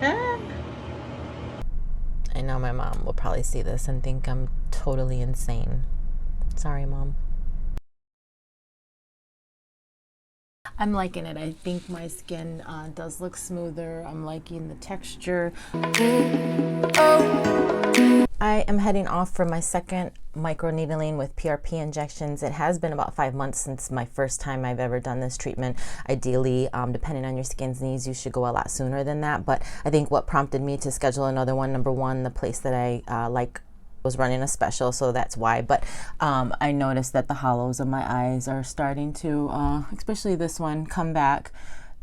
I know my mom will probably see this and think I'm totally insane. Sorry, Mom. I'm liking it. I think my skin does look smoother. I'm liking the texture. I am heading off for my second microneedling with PRP injections. It has been about 5 months since my first time I've ever done this treatment. Ideally, depending on your skin's needs, you should go a lot sooner than that. But I think what prompted me to schedule another one, number one, the place that I like was running a special, so that's why. But I noticed that the hollows of my eyes are starting to, especially this one, come back.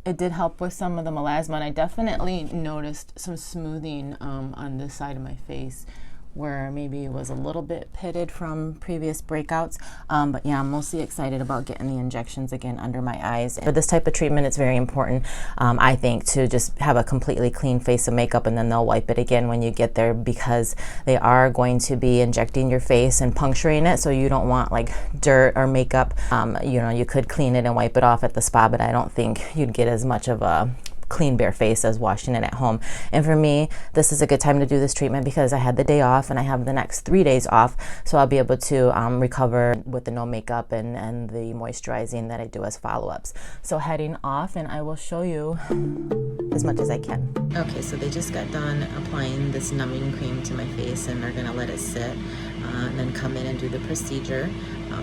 It did help with some of the melasma, and I definitely noticed some smoothing on this side of my face, where maybe it was a little bit pitted from previous breakouts. But yeah, I'm mostly excited about getting the injections again under my eyes. For this type of treatment, it's very important, I think, to just have a completely clean face of makeup, and then they'll wipe it again when you get there, because they are going to be injecting your face and puncturing it, so you don't want like dirt or makeup. You know, you could clean it and wipe it off at the spa, but I don't think you'd get as much of a clean bare face as washing it at home. And for me, this is a good time to do this treatment because I had the day off and I have the next 3 days off, so I'll be able to recover with the no makeup and the moisturizing that I do as follow-ups. So heading off, and I will show you as much as I can. Okay, so they just got done applying this numbing cream to my face, and they're gonna let it sit and then come in and do the procedure.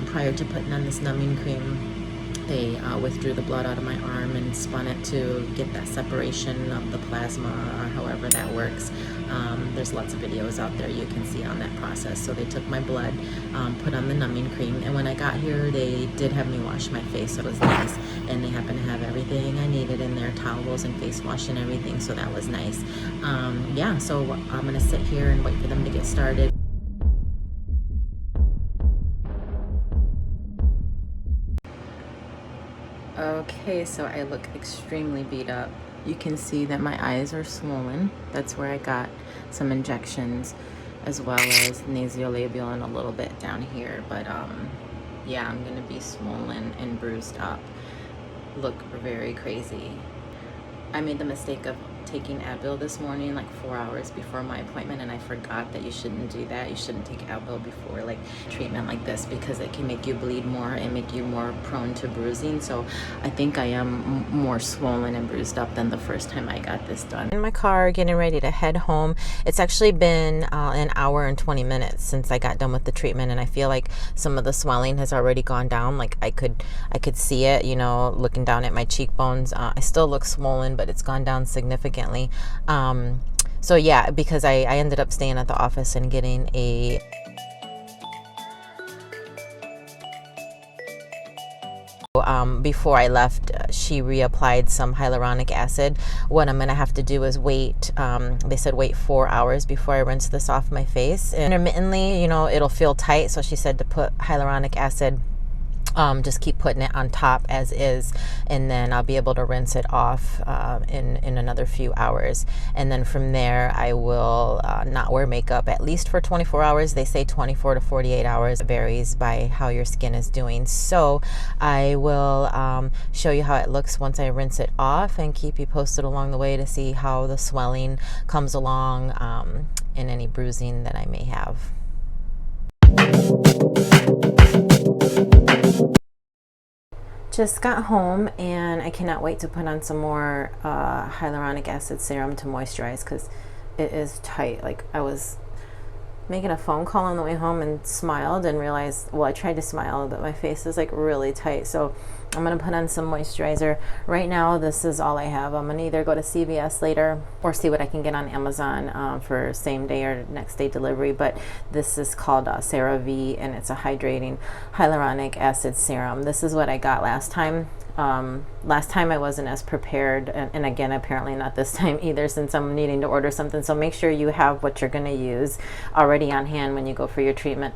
Prior to putting on this numbing cream, they withdrew the blood out of my arm and spun it to get that separation of the plasma, or however that works. There's lots of videos out there you can see on that process. So they took my blood, put on the numbing cream, and when I got here, they did have me wash my face, so it was nice. And they happened to have everything I needed in there, towels and face wash and everything, so that was nice. Yeah, so I'm gonna sit here and wait for them to get started. Okay, so I look extremely beat up. You can see that my eyes are swollen. That's where I got some injections, as well as nasolabial and a little bit down here. But yeah, I'm gonna be swollen and bruised up. Look very crazy. I made the mistake of taking Advil this morning, like 4 hours before my appointment, and I forgot that you shouldn't do that. You shouldn't take Advil before like treatment like this, because it can make you bleed more and make you more prone to bruising. So I think I am more swollen and bruised up than the first time I got this done. In my car, getting ready to head home. It's actually been an hour and 20 minutes since I got done with the treatment, and I feel like some of the swelling has already gone down. Like I could see it, you know, looking down at my cheekbones. I still look swollen, but it's gone down significantly. So yeah, because I ended up staying at the office and getting a before I left, she reapplied some hyaluronic acid. What I'm gonna have to do is wait, they said wait 4 hours before I rinse this off my face. And intermittently, you know, it'll feel tight, so she said to put hyaluronic acid, just keep putting it on top as is, and then I'll be able to rinse it off in another few hours. And then from there, I will not wear makeup at least for 24 hours. They say 24 to 48 hours. It varies by how your skin is doing. So I will show you how it looks once I rinse it off, and keep you posted along the way to see how the swelling comes along, and any bruising that I may have. Just got home, and I cannot wait to put on some more hyaluronic acid serum to moisturize, because it is tight. Like, I was making a phone call on the way home and smiled and realized, well, I tried to smile, but my face is like really tight. So I'm gonna put on some moisturizer. Right now, this is all I have. I'm gonna either go to CVS later or see what I can get on Amazon for same day or next day delivery. But this is called CeraVe, and it's a hydrating hyaluronic acid serum. This is what I got last time. Last time I wasn't as prepared, and again, apparently not this time either, since I'm needing to order something. So make sure you have what you're going to use already on hand when you go for your treatment,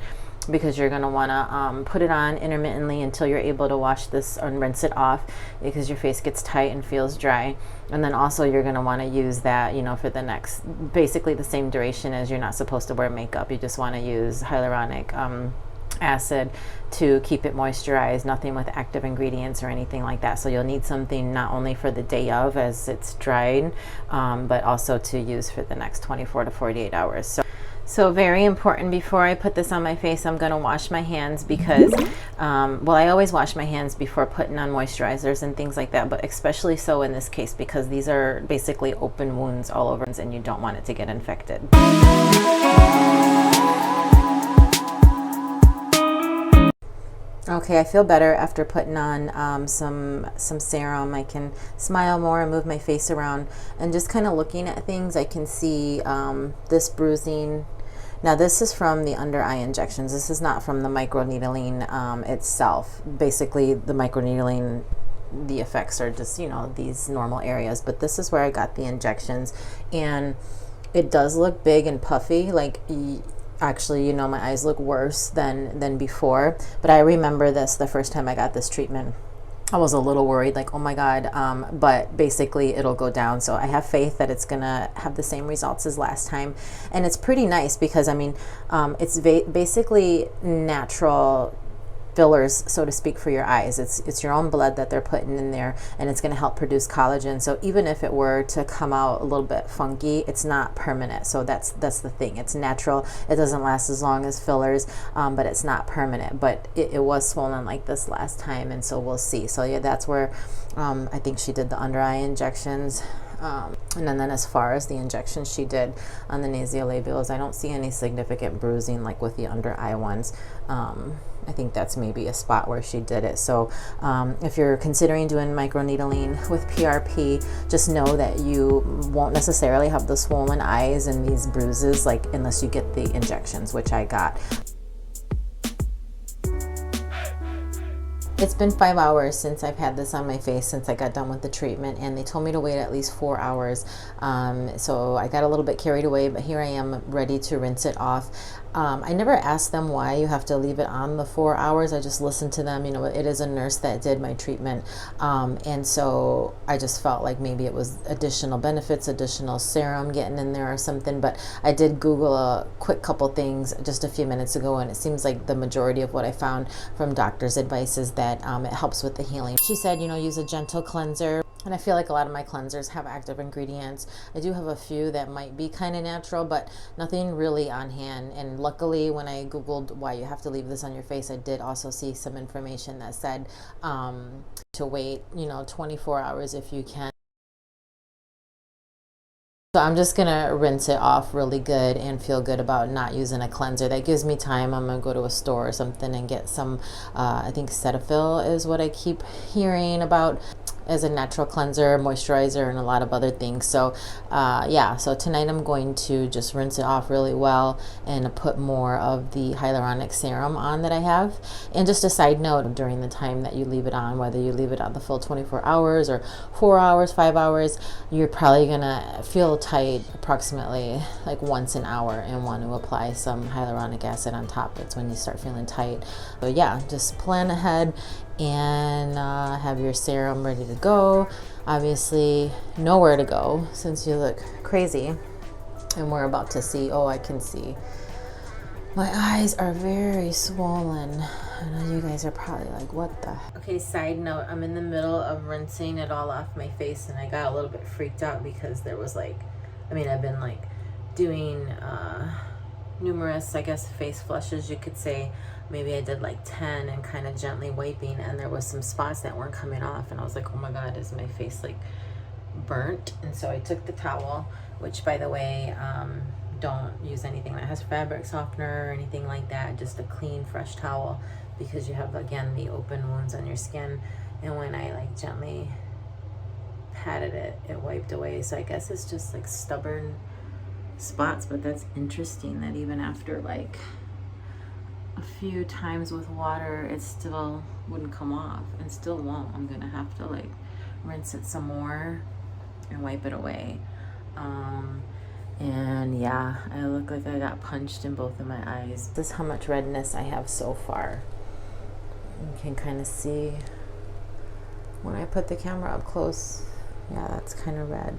because you're going to want to put it on intermittently until you're able to wash this and rinse it off, because your face gets tight and feels dry. And then also you're going to want to use that, you know, for the next, basically the same duration as you're not supposed to wear makeup. You just want to use hyaluronic acid to keep it moisturized, nothing with active ingredients or anything like that. So you'll need something not only for the day of as it's dried, but also to use for the next 24 to 48 hours. So very important, before I put this on my face, I'm going to wash my hands because, well, I always wash my hands before putting on moisturizers and things like that, but especially so in this case because these are basically open wounds all over and you don't want it to get infected. Okay, I feel better after putting on some serum. I can smile more and move my face around, and just kind of looking at things, I can see this bruising. Now this is from the under eye injections. This is not from the microneedling itself. Basically the microneedling, the effects are just, you know, these normal areas, but this is where I got the injections, and it does look big and puffy. Like, actually, you know, my eyes look worse than before, but I remember this the first time I got this treatment. I was a little worried, like, oh my God, but basically it'll go down. So I have faith that it's gonna have the same results as last time. And it's pretty nice because, I mean, it's basically natural fillers, so to speak, for your eyes. It's your own blood that they're putting in there, and it's going to help produce collagen. So even if it were to come out a little bit funky, it's not permanent. So that's the thing. It's natural. It doesn't last as long as fillers, but it's not permanent. But it was swollen like this last time, and so we'll see. So yeah, that's where I think she did the under eye injections. And then as far as the injections she did on the nasolabials, I don't see any significant bruising like with the under eye ones. I think that's maybe a spot where she did it. So if you're considering doing microneedling with PRP, just know that you won't necessarily have the swollen eyes and these bruises, like, unless you get the injections, which I got. It's been 5 hours since I've had this on my face, since I got done with the treatment, and they told me to wait at least 4 hours. So I got a little bit carried away, but here I am ready to rinse it off. I never asked them why you have to leave it on the 4 hours. I just listened to them. You know, it is a nurse that did my treatment. And so I just felt like maybe it was additional benefits, additional serum getting in there or something. But I did Google a quick couple things just a few minutes ago, and it seems like the majority of what I found from doctor's advice is that it helps with the healing. She said, you know, use a gentle cleanser. And I feel like a lot of my cleansers have active ingredients. I do have a few that might be kind of natural, but nothing really on hand. And luckily, when I Googled why you have to leave this on your face, I did also see some information that said to wait, you know, 24 hours if you can. So I'm just gonna rinse it off really good and feel good about not using a cleanser. That gives me time. I'm gonna go to a store or something and get some, I think Cetaphil is what I keep hearing about as a natural cleanser, moisturizer, and a lot of other things. So yeah, so tonight I'm going to just rinse it off really well and put more of the hyaluronic serum on that I have. And just a side note, during the time that you leave it on, whether you leave it on the full 24 hours or 4 hours, 5 hours, you're probably gonna feel tight approximately like once an hour and want to apply some hyaluronic acid on top. That's when you start feeling tight. So yeah, just plan ahead and have your serum ready to go. Obviously nowhere to go since you look crazy, and we're about to see, oh, I can see my eyes are very swollen. I know you guys are probably like, what the? Okay, side note, I'm in the middle of rinsing it all off my face, and I got a little bit freaked out because there was like, I mean, I've been like doing numerous, I guess, face flushes, you could say. Maybe I did like 10 and kind of gently wiping, and there was some spots that weren't coming off, and I was like, oh my God, is my face like burnt? And so I took the towel, which, by the way, don't use anything that has fabric softener or anything like that, just a clean, fresh towel, because you have, again, the open wounds on your skin. And when I like gently patted it, it wiped away. So I guess it's just like stubborn spots, but that's interesting that even after like a few times with water, it still wouldn't come off, and still won't. I'm gonna have to like rinse it some more and wipe it away. And yeah, I look like I got punched in both of my eyes. This is how much redness I have so far. You can kind of see when I put the camera up close. Yeah, that's kind of red.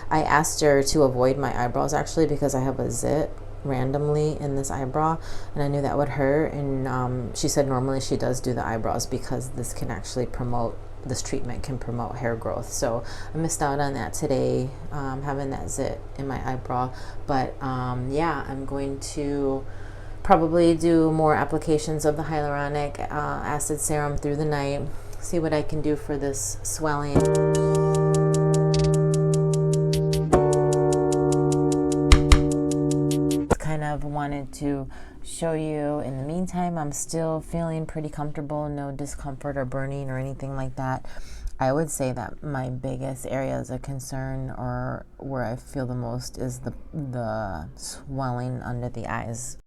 I asked her to avoid my eyebrows actually because I have a zit randomly in this eyebrow, and I knew that would hurt. And she said normally she does do the eyebrows because this treatment can promote hair growth. So I missed out on that today, having that zit in my eyebrow. But yeah, I'm going to probably do more applications of the hyaluronic acid serum through the night, see what I can do for this swelling. Kind of wanted to show you. In the meantime, I'm still feeling pretty comfortable, no discomfort or burning or anything like that. I would say that my biggest areas of concern, or where I feel the most, is the swelling under the eyes.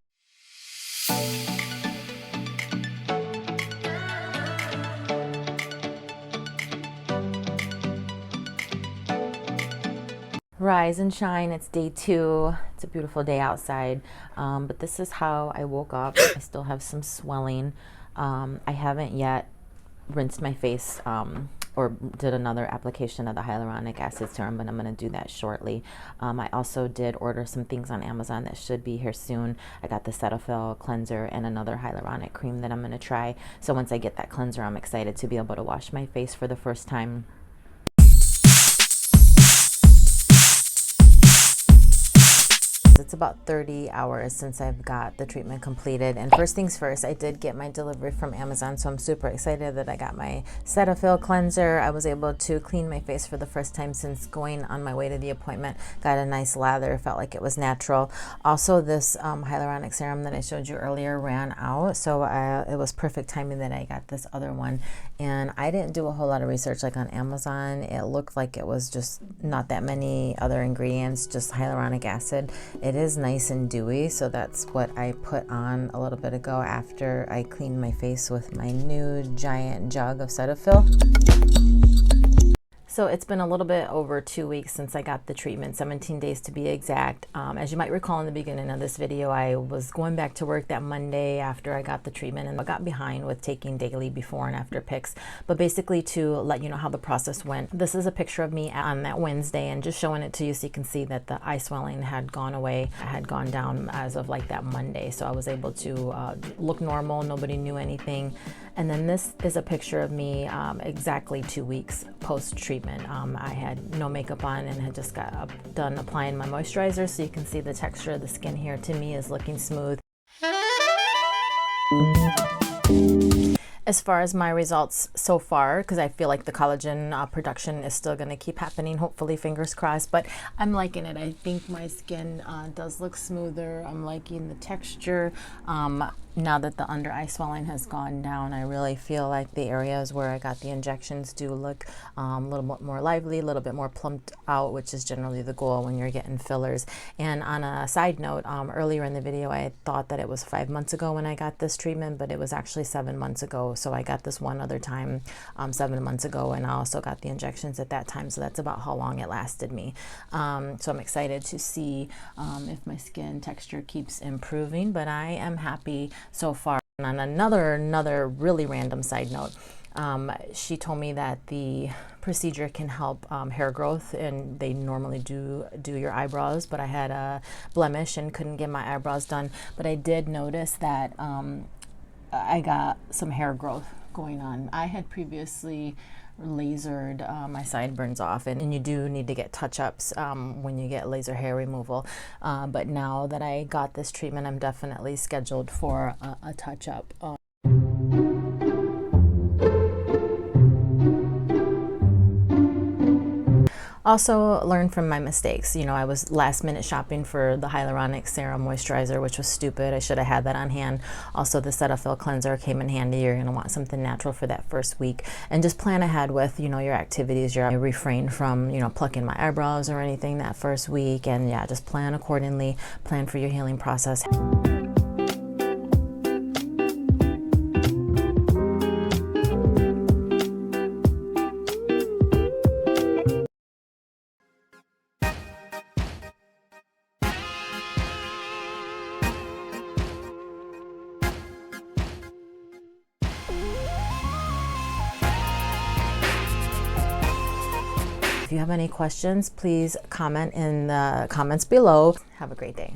Rise and shine, it's day 2. It's a beautiful day outside, but this is how I woke up. I still have some swelling. I haven't yet rinsed my face or did another application of the hyaluronic acid serum, but I'm going to do that shortly. I also did order some things on Amazon that should be here soon. I got the Cetaphil cleanser and another hyaluronic cream that I'm going to try. So once I get that cleanser, I'm excited to be able to wash my face for the first time. It's about 30 hours since I've got the treatment completed, and first things first, I did get my delivery from Amazon, so I'm super excited that I got my Cetaphil cleanser. I was able to clean my face for the first time since going on my way to the appointment. Got a nice lather, felt like it was natural. Also, this hyaluronic serum that I showed you earlier ran out, so it was perfect timing that I got this other one. And I didn't do a whole lot of research like on Amazon. It looked like it was just not that many other ingredients, just hyaluronic acid. It is nice and dewy, so that's what I put on a little bit ago after I cleaned my face with my new giant jug of Cetaphil. So it's been a little bit over 2 weeks since I got the treatment, 17 days to be exact. As you might recall in the beginning of this video, I was going back to work that Monday after I got the treatment, and I got behind with taking daily before and after pics. But basically, to let you know how the process went, this is a picture of me on that Wednesday, and just showing it to you so you can see that the eye swelling had gone away. I had gone down as of like that Monday, so I was able to look normal. Nobody knew anything. And then this is a picture of me exactly 2 weeks post-treatment. I had no makeup on and had just got done applying my moisturizer, so you can see the texture of the skin here to me is looking smooth. As far as my results so far, because I feel like the collagen production is still going to keep happening, hopefully, fingers crossed, but I'm liking it. I think my skin does look smoother. I'm liking the texture. Now that the under eye swelling has gone down, I really feel like the areas where I got the injections do look a little bit more lively, a little bit more plumped out, which is generally the goal when you're getting fillers. And on a side note, earlier in the video, I thought that it was 5 months ago when I got this treatment, but it was actually 7 months ago. So I got this one other time 7 months ago, and I also got the injections at that time. So that's about how long it lasted me. So I'm excited to see if my skin texture keeps improving, but I am happy so far. And on another really random side note, she told me that the procedure can help hair growth, and they normally do your eyebrows, but I had a blemish and couldn't get my eyebrows done. But I did notice that I got some hair growth going on. I had previously lasered my sideburns off, and you do need to get touch-ups when you get laser hair removal, but now that I got this treatment, I'm definitely scheduled for a touch-up. Also learn from my mistakes. You know, I was last minute shopping for the hyaluronic serum moisturizer, which was stupid. I should have had that on hand. Also, the Cetaphil cleanser came in handy. You're going to want something natural for that first week, and just plan ahead with, you know, your activities. I refrain from, you know, plucking my eyebrows or anything that first week, and yeah, just plan accordingly. Plan for your healing process. If you have any questions, please comment in the comments below. Have a great day.